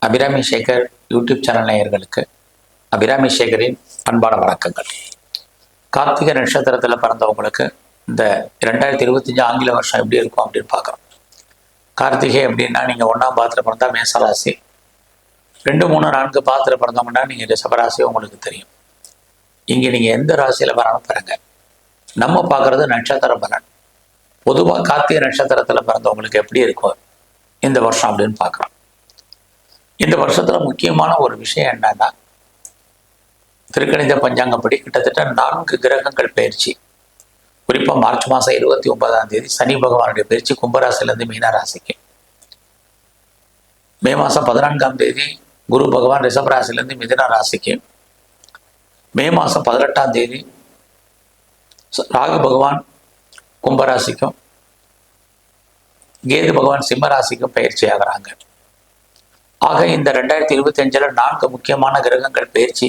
Abirami Sekar YouTube channel நேயர்களுக்கு அபிராமி சேகரின் அன்பான வணக்கங்கள். கார்த்திகை நட்சத்திரத்தில் பிறந்தவங்களுக்கு இந்த 2025 ஆங்கில வருஷம் எப்படி இருக்கும் அப்படின்னு பார்க்குறோம். கார்த்திகை அப்படின்னா நீங்கள் 1ஆம் பாதத்தில் பிறந்தா மேசராசி, 2, 3, 4 பாதத்தில் பிறந்தவங்கன்னா நீங்கள் ரிஷபராசி. உங்களுக்கு தெரியும், இங்கே நீங்கள் எந்த ராசியில் வராலும் பிறங்க. நம்ம பார்க்குறது நட்சத்திர பலன். பொதுவாக கார்த்திகை நட்சத்திரத்தில் பிறந்தவங்களுக்கு எப்படி இருக்கும் இந்த வருஷம் அப்படின்னு பார்க்குறோம். இந்த வருஷத்தில் முக்கியமான ஒரு விஷயம் என்னன்னா, திருக்கணித பஞ்சாங்கப்படி கிட்டத்தட்ட 4 கிரகங்கள் பயிற்சி. குறிப்பாக மார்ச் மாதம் 29ஆம் தேதி சனி பகவானுடைய பயிற்சி கும்பராசிலேருந்து மீன ராசிக்கு, மே மாதம் 14ஆம் தேதி குரு பகவான் ரிஷபராசிலேருந்து மிதுன ராசிக்கு, மே மாதம் 18ஆம் தேதி ராகு பகவான் கும்பராசிக்கும் கேது பகவான் சிம்ம ராசிக்கும் பயிற்சி ஆகிறாங்க. ஆக இந்த 2025 4 முக்கியமான கிரகங்கள் பயிற்சி.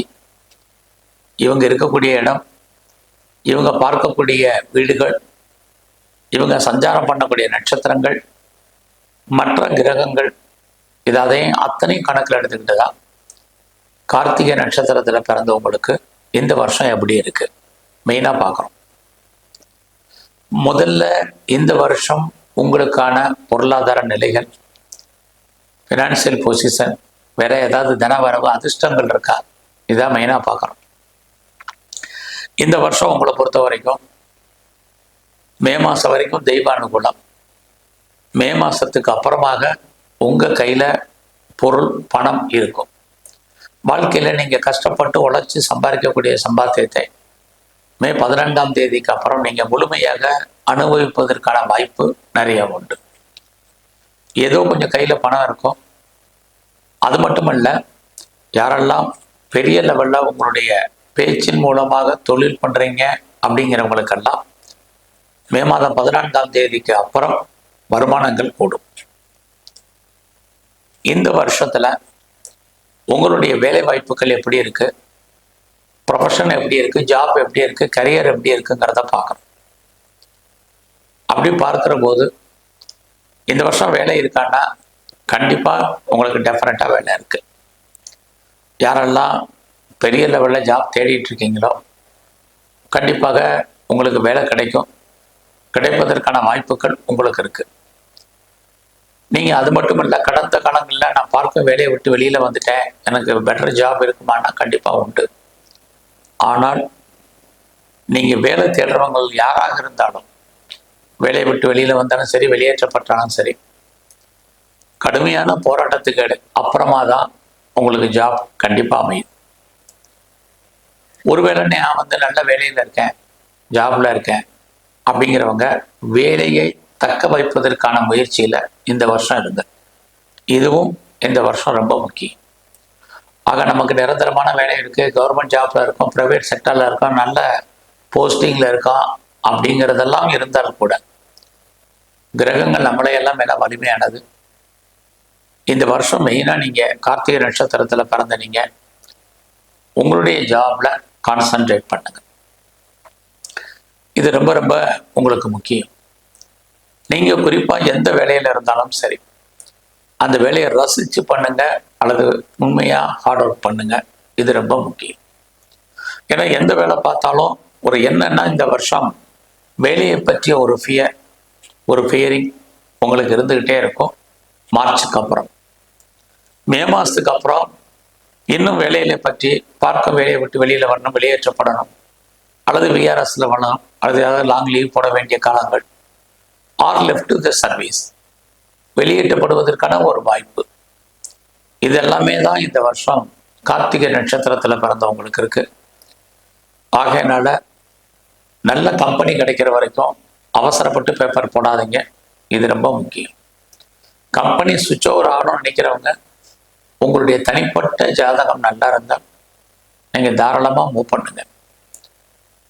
இவங்க இருக்கக்கூடிய இடம், இவங்க பார்க்கக்கூடிய வீடுகள், இவங்க சஞ்சாரம் பண்ணக்கூடிய நட்சத்திரங்கள், மற்ற கிரகங்கள், இதையும் அத்தனையும் கணக்கில் எடுத்துக்கிட்டு தான் கார்த்திகை நட்சத்திரத்தில் பிறந்தவங்களுக்கு இந்த வருஷம் எப்படி இருக்கு மெயினாக பார்க்குறோம். முதல்ல இந்த வருஷம் உங்களுக்கான பொருளாதார நிலைகள், ஃபினான்சியல் பொசிஷன், வேற ஏதாவது தனவரவு அதிர்ஷ்டங்கள் இருக்கா, இதான் மெயினாக பார்க்குறோம். இந்த வருஷம் உங்களை பொறுத்த வரைக்கும் மே மாதம் வரைக்கும் தெய்வ அனுகூலம். மே மாதத்துக்கு அப்புறமாக உங்கள் கையில் பொருள் பணம் இருக்கும். வாழ்க்கையில் நீங்கள் கஷ்டப்பட்டு உழைச்சி சம்பாதிக்கக்கூடிய சம்பாத்தியத்தை மே 14ஆம் தேதிக்கு அப்புறம் நீங்கள் முழுமையாக அனுபவிப்பதற்கான வாய்ப்பு நிறைய உண்டு. ஏதோ கொஞ்சம் கையில் பணம் இருக்கும். அது மட்டுமல்ல, யாரெல்லாம் பெரிய லெவலில் உங்களுடைய பேச்சின் மூலமாக தொழில் பண்ணுறீங்க அப்படிங்கிறவங்களுக்கெல்லாம் மே மாதம் 14ஆம் தேதிக்கு அப்புறம் வருமானங்கள் கூடும். இந்த வருஷத்தில் உங்களுடைய வேலை வாய்ப்புகள் எப்படி இருக்கு, ப்ரொஃபஷன் எப்படி இருக்கு, ஜாப் எப்படி இருக்கு, கரியர் எப்படி இருக்குங்கிறத பார்க்கணும். அப்படி பார்க்குற போது இந்த வருஷம் வேலை இருக்கான்னா கண்டிப்பாக உங்களுக்கு டெஃபினட்டாக வேலை இருக்குது. யாரெல்லாம் பெரிய லெவலில் ஜாப் தேடிட்டு இருக்கீங்களோ கண்டிப்பாக உங்களுக்கு வேலை கிடைக்கும். கிடைப்பதற்கான வாய்ப்புகள் உங்களுக்கு இருக்குது. நீங்கள் அது மட்டும் இல்லை, கடந்த காலங்களில் நான் பார்க்க வேலையை விட்டு வெளியில் வந்துட்டேன், எனக்கு பெட்டர் ஜாப் இருக்குமானா கண்டிப்பாக உண்டு. ஆனால் நீங்கள் வேலை தேடுறவங்க யாராக இருந்தாலும், வேலையை விட்டு வெளியில் வந்தாலும் சரி, வெளியேற்றப்பட்டாலும் சரி, கடுமையான போராட்டத்துக்கு அப்புறமா தான் உங்களுக்கு ஜாப் கண்டிப்பாக அமையும். ஒருவேளை நான் நல்ல வேலையில் இருக்கேன், ஜாப்ல இருக்கேன் அப்படிங்கிறவங்க வேலையை தக்க வைப்பதற்கான முயற்சியில் இந்த வருஷம் இருங்க. இதுவும் இந்த வருஷம் ரொம்ப முக்கியம். ஆக நமக்கு நிரந்தரமான வேலை இருக்குது, கவர்மெண்ட் ஜாப்ல இருக்கோம், ப்ரைவேட் செக்டரில் இருக்கோம், நல்ல போஸ்டிங்கில் இருக்கோம் அப்படிங்கிறதெல்லாம் இருந்தாலும் கூட கிரகங்கள் நம்மளையெல்லாம் மேலே வலிமையானது. இந்த வருஷம் மெயினாக நீங்கள் கார்த்திகை நட்சத்திரத்தில் பிறந்த நீங்கள் உங்களுடைய ஜாபில் கான்சன்ட்ரேட் பண்ணுங்க. இது ரொம்ப ரொம்ப உங்களுக்கு முக்கியம். நீங்கள் குறிப்பாக எந்த வேலையில் இருந்தாலும் சரி, அந்த வேலையை ரசித்து பண்ணுங்க அல்லது உண்மையாக ஹார்ட் ஒர்க் பண்ணுங்க. இது ரொம்ப முக்கியம். ஏன்னா எந்த வேலை பார்த்தாலும் ஒரு என்னன்னா, இந்த வருஷம் வேலையை பற்றிய ஒரு ஃபியரிங் உங்களுக்கு இருந்துக்கிட்டே இருக்கும். மார்ச்சுக்கு அப்புறம், மே மாதத்துக்கு அப்புறம் இன்னும் வேலையை பற்றி பார்க்க, வேலையை விட்டு வெளியில் வரணும், வெளியேற்றப்படணும், அல்லது விஆர்எஸ்ல வரணும், அல்லது ஏதாவது லாங் லீவ் போட வேண்டிய காலங்கள், or left to the service, வெளியேற்றப்படுவதற்கான ஒரு வாய்ப்பு, இதெல்லாமே தான் இந்த வருஷம் கார்த்திகை நட்சத்திரத்தில் பிறந்தவங்களுக்கு இருக்கு. ஆகையினால நல்ல கம்பெனி கிடைக்கிற வரைக்கும் அவசரப்பட்டு பேப்பர் போடாதீங்க. இது ரொம்ப முக்கியம். கம்பெனி சுவிட்ச் ஓவர் ஆகணும்னு நினைக்கிறவங்க உங்களுடைய தனிப்பட்ட ஜாதகம் நல்லா இருந்தால் நீங்கள் தாராளமாக மூவ் பண்ணுங்க.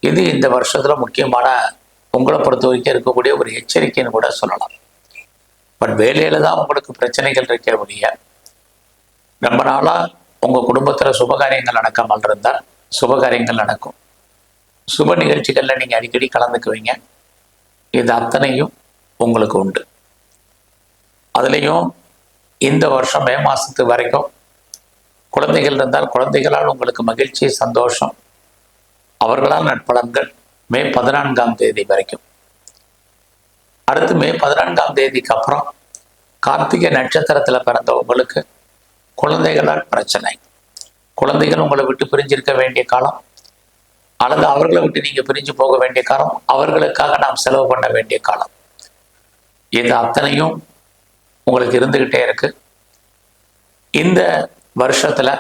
இது இந்த வருஷத்தில் முக்கியமான, உங்களை பொறுத்த வரைக்கும் இருக்கக்கூடிய ஒரு எச்சரிக்கைன்னு கூட சொல்லலாம். பட் வேலையில் தான் உங்களுக்கு பிரச்சனைகள் இருக்க முடிய, ரொம்ப நாளாக உங்கள் குடும்பத்தில் சுபகாரியங்கள் நடக்காமல் இருந்தால் சுபகாரியங்கள் நடக்கும். சுப நிகழ்ச்சிகளில் நீங்கள் அடிக்கடி கலந்துக்குவீங்க. இது அத்தனையும் உங்களுக்கு உண்டு. அதுலேயும் இந்த வருஷம் மே மாதத்து வரைக்கும் குழந்தைகள் இருந்தால் குழந்தைகளால் உங்களுக்கு மகிழ்ச்சி, சந்தோஷம், அவர்களால் நற்பலன்கள் மே 14ஆம் தேதி வரைக்கும். அடுத்து மே 14ஆம் தேதிக்கு அப்புறம் கார்த்திகை நட்சத்திரத்தில் பிறந்த உங்களுக்கு குழந்தைகளால் பிரச்சனை, குழந்தைகள் உங்களை விட்டு பிரிஞ்சிருக்க வேண்டிய காலம், அல்லது அவர்களை விட்டு நீங்கள் பிரிஞ்சு போக வேண்டிய காலம், அவர்களுக்காக நாம் செலவு பண்ண வேண்டிய காலம், இது அத்தனையும் உங்களுக்கு இருந்துக்கிட்டே இருக்கு. இந்த வருஷத்தில்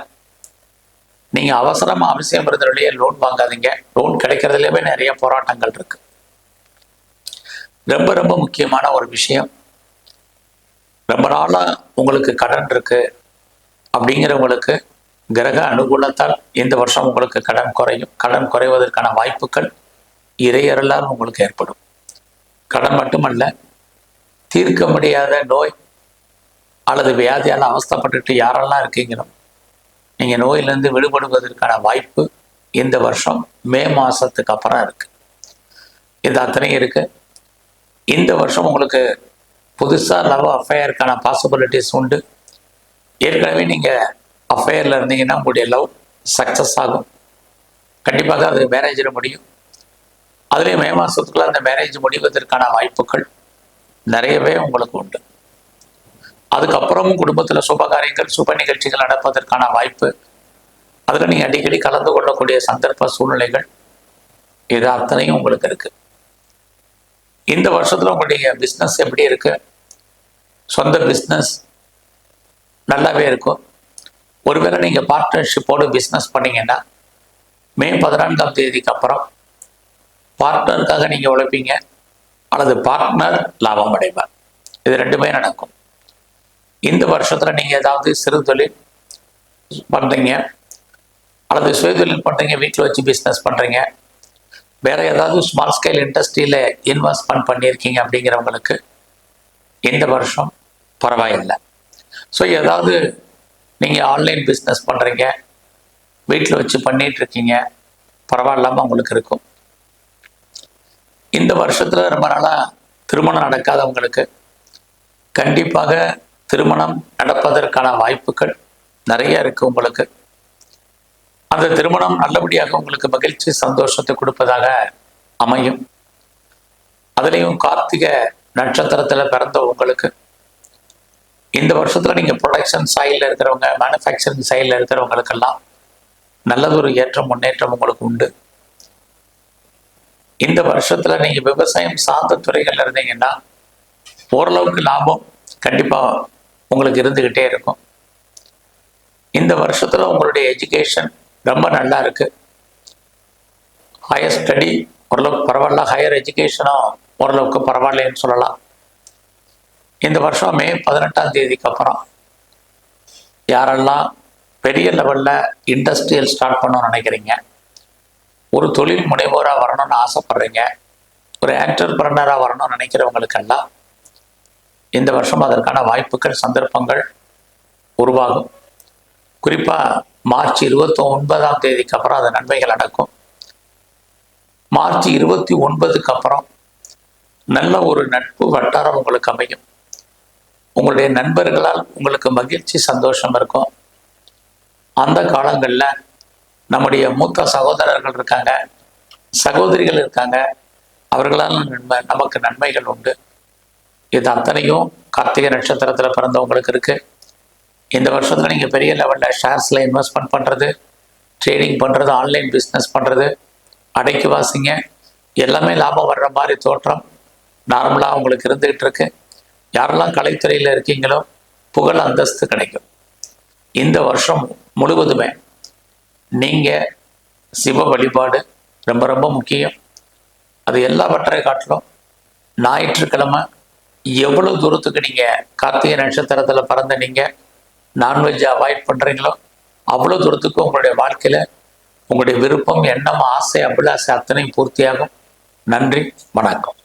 நீங்கள் அவசரமாக அவசியம் இருந்தவர்களையே லோன் வாங்காதீங்க. லோன் கிடைக்கிறதுலேயே நிறைய போராட்டங்கள் இருக்கு. ரொம்ப ரொம்ப முக்கியமான ஒரு விஷயம், ரொம்ப நாளாக உங்களுக்கு கடன் இருக்கு அப்படிங்கிறவங்களுக்கு கிரக அனுகூலத்தால் இந்த வருஷம் உங்களுக்கு கடன் குறையும். கடன் குறைவதற்கான வாய்ப்புகள் இறையறலால் உங்களுக்கு ஏற்படும். கடன் மட்டுமல்ல, தீர்க்க முடியாத நோய் அல்லது வியாதியால் அவஸ்தைப்பட்டுட்டு யாரெல்லாம் இருக்கீங்களோ நீங்கள் நோயிலிருந்து விடுபடுவதற்கான வாய்ப்பு இந்த வருஷம் மே மாதத்துக்கு அப்புறம் இருக்கு. இது அத்தனையும் இருக்கு. இந்த வருஷம் உங்களுக்கு புதுசாக லவ் அஃபையருக்கான பாசிபிலிட்டிஸ் உண்டு. ஏற்கனவே நீங்கள் அஃபையரில் இருந்தீங்கன்னா உங்களுடைய லவ் சக்ஸஸ் ஆகும். கண்டிப்பாக அது மேரேஜில் முடியும். அதுலேயும் மே மாதத்துக்குள்ள அந்த மேரேஜ் முடிவதற்கான வாய்ப்புகள் நிறையவே உங்களுக்கு உண்டு. அதுக்கப்புறமும் குடும்பத்தில் சுபகாரியங்கள், சுப நிகழ்ச்சிகள் நடப்பதற்கான வாய்ப்பு, அதில் நீங்கள் அடிக்கடி கலந்து கொள்ளக்கூடிய சந்தர்ப்ப சூழ்நிலைகள், இது அத்தனையும் உங்களுக்கு இருக்கு. இந்த வருஷத்தில் உங்களுடைய பிஸ்னஸ் எப்படி இருக்கு? சொந்த பிஸ்னஸ் நல்லாவே இருக்கும். ஒருவேளை நீங்கள் பார்ட்னர்ஷிப்போடு பிஸ்னஸ் பண்ணீங்கன்னா மே 14ஆம் தேதிக்கு அப்புறம் பார்ட்னருக்காக நீங்கள் உழைப்பீங்க, அல்லது பார்ட்னர் லாபம் அடைவார். இது ரெண்டுமே நடக்கும். இந்த வருஷத்தில் நீங்கள் ஏதாவது சிறு தொழில் பண்ணுறீங்க, அல்லது சுயதொழில் பண்ணுறீங்க, வீட்டில் வச்சு பிஸ்னஸ் பண்ணுறீங்க, வேறு ஏதாவது ஸ்மால் ஸ்கேல் இண்டஸ்ட்ரியில் இன்வெஸ்ட்மெண்ட் பண்ணியிருக்கீங்க அப்படிங்கிறவங்களுக்கு இந்த வருஷம் பரவாயில்லை. ஸோ ஏதாவது நீங்கள் ஆன்லைன் பிஸ்னஸ் பண்ணுறீங்க, வீட்டில் வச்சு பண்ணிகிட்ருக்கீங்க, பரவாயில்லாமல் உங்களுக்கு இருக்கும். இந்த வருஷத்தில் ரொம்ப நாளாக திருமணம் நடக்காதவங்களுக்கு கண்டிப்பாக திருமணம் நடப்பதற்கான வாய்ப்புகள் நிறைய இருக்குது உங்களுக்கு. அந்த திருமணம் நல்லபடியாக உங்களுக்கு மகிழ்ச்சி, சந்தோஷத்தை கொடுப்பதாக அமையும். அதுலேயும் கார்த்திகை நட்சத்திரத்தில் பிறந்த உங்களுக்கு இந்த வருஷத்தில் நீங்கள் ப்ரொடக்ஷன் சைடில் இருக்கிறவங்க, மேனுஃபேக்சரிங் சைடில் இருக்கிறவங்களுக்கெல்லாம் நல்லதொரு ஏற்றம், முன்னேற்றம் உங்களுக்கு உண்டு. இந்த வருஷத்தில் நீங்கள் விவசாயம் சார்ந்த துறைகள் இருந்தீங்கன்னா ஓரளவுக்கு லாபம் கண்டிப்பாக உங்களுக்கு இருந்துக்கிட்டே இருக்கும். இந்த வருஷத்தில் உங்களுடைய எஜுகேஷன் ரொம்ப நல்லா இருக்கு. ஹையர் ஸ்டடி ஓரளவுக்கு பரவாயில்ல, ஹையர் எஜுகேஷனும் ஓரளவுக்கு பரவாயில்லைன்னு சொல்லலாம். இந்த வருஷம் மே 18ஆம் தேதிக்கு அப்புறம் யாரெல்லாம் பெரிய லெவலில் இண்டஸ்ட்ரியல் ஸ்டார்ட் பண்ணணும்னு நினைக்கிறீங்க, ஒரு தொழில் முனைவோராக வரணும்னு ஆசைப்படுறீங்க, ஒரு என்டர்பிரனராக வரணும்னு நினைக்கிறவங்களுக்கெல்லாம் இந்த வருஷம் அதற்கான வாய்ப்புகள், சந்தர்ப்பங்கள் உருவாகும். குறிப்பாக மார்ச் 29ஆம் தேதிக்கு அப்புறம் அது நன்மைகள் நடக்கும். மார்ச் 29க்கு அப்புறம் நல்ல ஒரு நட்பு வட்டாரம் உங்களுக்கு அமையும். உங்களுடைய நண்பர்களால் உங்களுக்கு மகிழ்ச்சி, சந்தோஷம் இருக்கும். அந்த காலங்களில் நம்முடைய மூத்த சகோதரர்கள் இருக்காங்க, சகோதரிகள் இருக்காங்க, அவர்களால் நமக்கு நன்மைகள் உண்டு. இது அத்தனையும் கார்த்திகை நட்சத்திரத்தில் பிறந்தவங்களுக்கு இருக்கு. இந்த வருஷத்தில் நீங்கள் பெரிய லெவலில் ஷேர்ஸில் இன்வெஸ்ட்மெண்ட் பண்ணுறது, ட்ரேடிங் பண்ணுறது, ஆன்லைன் பிஸ்னஸ் பண்ணுறது, அடைக்கு வாசிங்க, எல்லாமே லாபம் வர்ற மாதிரி தோற்றம் நார்மலாக உங்களுக்கு இருந்துகிட்டு இருக்கு. யாரெல்லாம் கலைத்துறையில் இருக்கீங்களோ புகழ், அந்தஸ்து கிடைக்கும். இந்த வருஷம் முழுவதுமே நீங்கள் சிவ வழிபாடு ரொம்ப ரொம்ப முக்கியம். அது எல்லாவற்றை காட்டிலும் ஞாயிற்றுக்கிழமை எவ்வளோ தூரத்துக்கு நீங்கள் கார்த்திகை நட்சத்திரத்தில் பிறந்த நீங்கள் நான்வெஜ்ஜை அவாய்ட் பண்ணுறீங்களோ அவ்வளோ தூரத்துக்கு உங்களுடைய வாழ்க்கையில் உங்களுடைய விருப்பம், எண்ணம், ஆசை, அபிலாசை அத்தனையும் பூர்த்தியாகும். நன்றி, வணக்கம்.